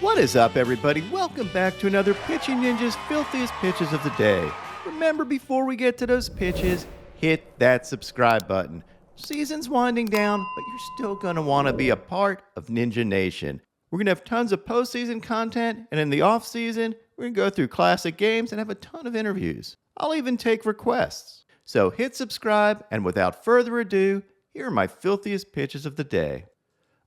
What is up, everybody? Welcome back to another Pitching Ninja's Filthiest Pitches of the Day. Remember, before we get to those pitches, hit that subscribe button. Season's winding down, but you're still going to want to be a part of Ninja Nation. We're going to have tons of postseason content, and in the off-season, we're going to go through classic games and have a ton of interviews. I'll even take requests. So hit subscribe, and without further ado, here are my filthiest pitches of the day.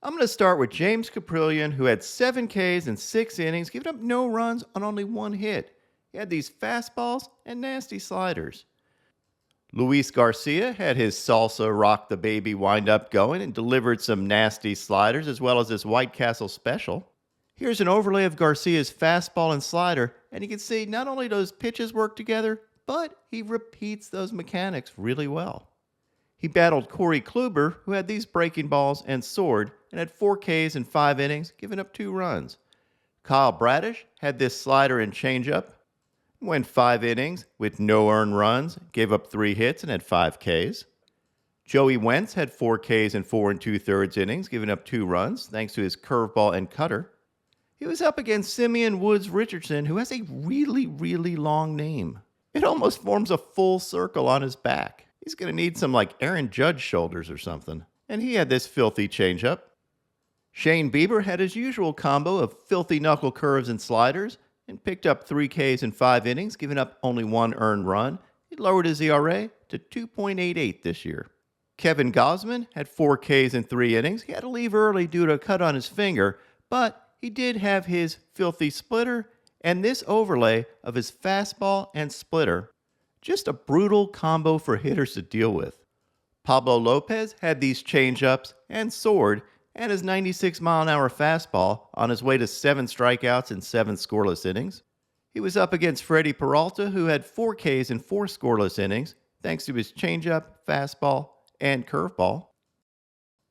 I'm going to start with James Caprillion, who had 7 Ks in 6 innings, giving up no runs on only 1 hit. He had these fastballs and nasty sliders. Luis Garcia had his salsa rock the baby windup going and delivered some nasty sliders as well as his White Castle special. Here's an overlay of Garcia's fastball and slider, and you can see not only those pitches work together, but he repeats those mechanics really well. He battled Corey Kluber, who had these breaking balls and soared, and had 4 Ks in 5 innings, giving up 2 runs. Kyle Bradish had this slider and changeup, went 5 innings with no earned runs, gave up 3 hits, and had 5 Ks. Joey Wentz had 4 Ks in 4 2/3 innings, giving up 2 runs, thanks to his curveball and cutter. He was up against Simeon Woods Richardson, who has a really, really long name. It almost forms a full circle on his back. He's going to need some like Aaron Judge shoulders or something. And he had this filthy changeup. Shane Bieber had his usual combo of filthy knuckle curves and sliders and picked up 3 Ks in 5 innings, giving up only 1 earned run. He lowered his ERA to 2.88 this year. Kevin Gausman had 4 Ks in 3 innings. He had to leave early due to a cut on his finger, but he did have his filthy splitter and this overlay of his fastball and splitter. Just a brutal combo for hitters to deal with. Pablo Lopez had these changeups and soared, and his 96-mile-an-hour fastball on his way to 7 strikeouts in 7 scoreless innings. He was up against Freddie Peralta, who had 4 Ks in 4 scoreless innings, thanks to his changeup, fastball, and curveball.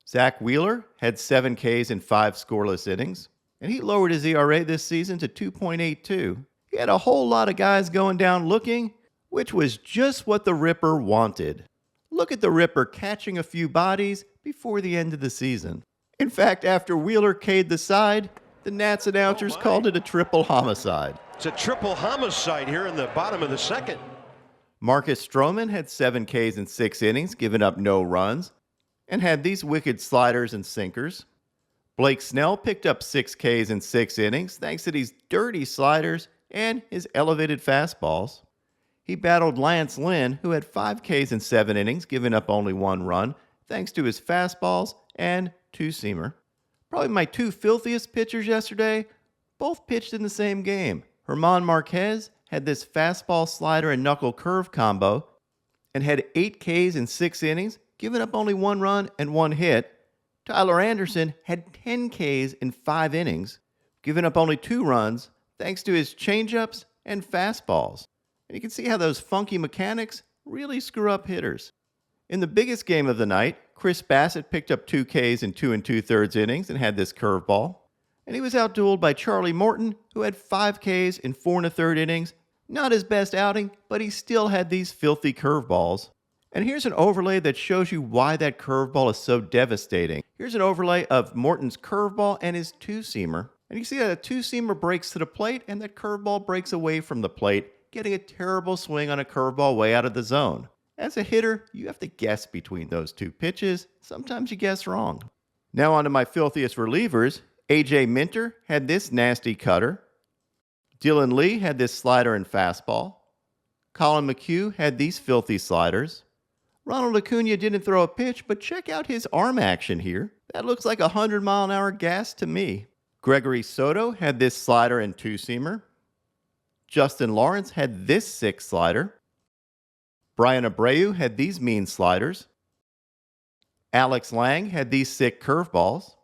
Zach Wheeler had 7 Ks in 5 scoreless innings, and he lowered his ERA this season to 2.82. He had a whole lot of guys going down looking, which was just what the Ripper wanted. Look at the Ripper catching a few bodies before the end of the season. In fact, after Wheeler K'd the side, the Nats announcers called it a triple homicide. It's a triple homicide here in the bottom of the second. Marcus Stroman had 7 Ks in 6 innings, giving up no runs, and had these wicked sliders and sinkers. Blake Snell picked up 6 Ks in 6 innings, thanks to these dirty sliders and his elevated fastballs. He battled Lance Lynn, who had 5 Ks in 7 innings, giving up only 1 run, thanks to his fastballs and 2-seamer. Probably my 2 filthiest pitchers yesterday, both pitched in the same game. German Marquez had this fastball slider and knuckle curve combo and had 8 Ks in 6 innings, giving up only 1 run and 1 hit. Tyler Anderson had 10 Ks in 5 innings, giving up only 2 runs, thanks to his changeups and fastballs. And you can see how those funky mechanics really screw up hitters. In the biggest game of the night, Chris Bassett picked up 2 Ks in 2 2/3 innings and had this curveball. And he was outdueled by Charlie Morton, who had 5 Ks in 4 1/3 innings. Not his best outing, but he still had these filthy curveballs. And here's an overlay that shows you why that curveball is so devastating. Here's an overlay of Morton's curveball and his 2-seamer. And you see that a 2-seamer breaks to the plate and that curveball breaks away from the plate, getting a terrible swing on a curveball way out of the zone. As a hitter, you have to guess between those 2 pitches. Sometimes you guess wrong. Now on to my filthiest relievers. AJ Minter had this nasty cutter. Dylan Lee had this slider and fastball. Collin McHugh had these filthy sliders. Ronald Acuna didn't throw a pitch, but check out his arm action here. That looks like 100-mile-an-hour gas to me. Gregory Soto had this slider and 2-seamer. Justin Lawrence had this sick slider. Brian Abreu had these mean sliders. Alex Lang had these sick curveballs.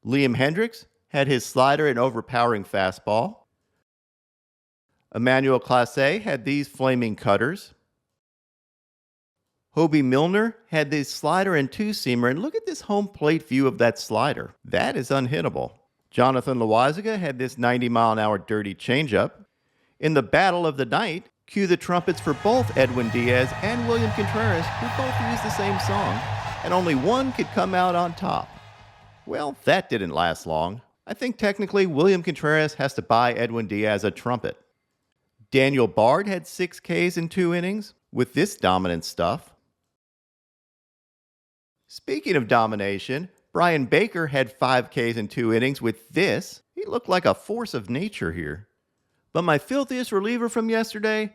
Liam Hendricks had his slider and overpowering fastball. Emmanuel Clase had these flaming cutters. Hobie Milner had this slider and 2-seamer, and look at this home plate view of that slider. That is unhittable. Jonathan Loaisiga had this 90-mile-an-hour dirty changeup. In the battle of the night, cue the trumpets for both Edwin Diaz and William Contreras, who both used the same song, and only one could come out on top. Well, that didn't last long. I think technically William Contreras has to buy Edwin Diaz a trumpet. Daniel Bard had 6 Ks in 2 innings with this dominant stuff. Speaking of domination, Bryan Baker had 5 Ks in 2 innings with this. He looked like a force of nature here. But my filthiest reliever from yesterday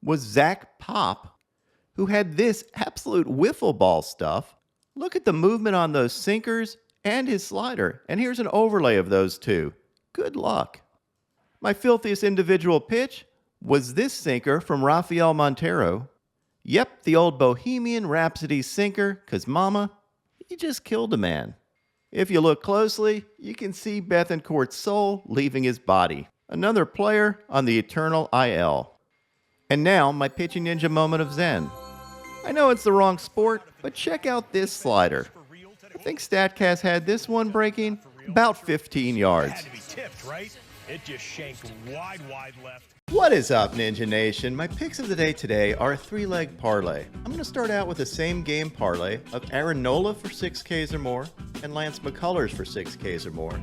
was Zach Pop, who had this absolute wiffle ball stuff. Look at the movement on those sinkers and his slider, and here's an overlay of those two. Good luck. My filthiest individual pitch was this sinker from Rafael Montero. Yep, the old Bohemian Rhapsody sinker, 'cause mama, he just killed a man. If you look closely, you can see Bethancourt's soul leaving his body. Another player on the eternal IL. And now, my pitching ninja moment of zen. I know it's the wrong sport, but check out this slider. I think StatCast had this one breaking about 15 yards. Had to be tipped, right? It just shanked wide left. What is up, Ninja Nation? My picks of the day today are a 3-leg parlay. I'm going to start out with the same game parlay of Aaron Nola for 6 Ks or more and Lance McCullers for 6 Ks or more.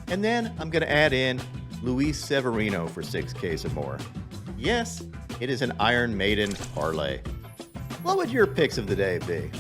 And then I'm going to add in Luis Severino for 6 Ks or more. Yes, it is an Iron Maiden parlay. What would your picks of the day be?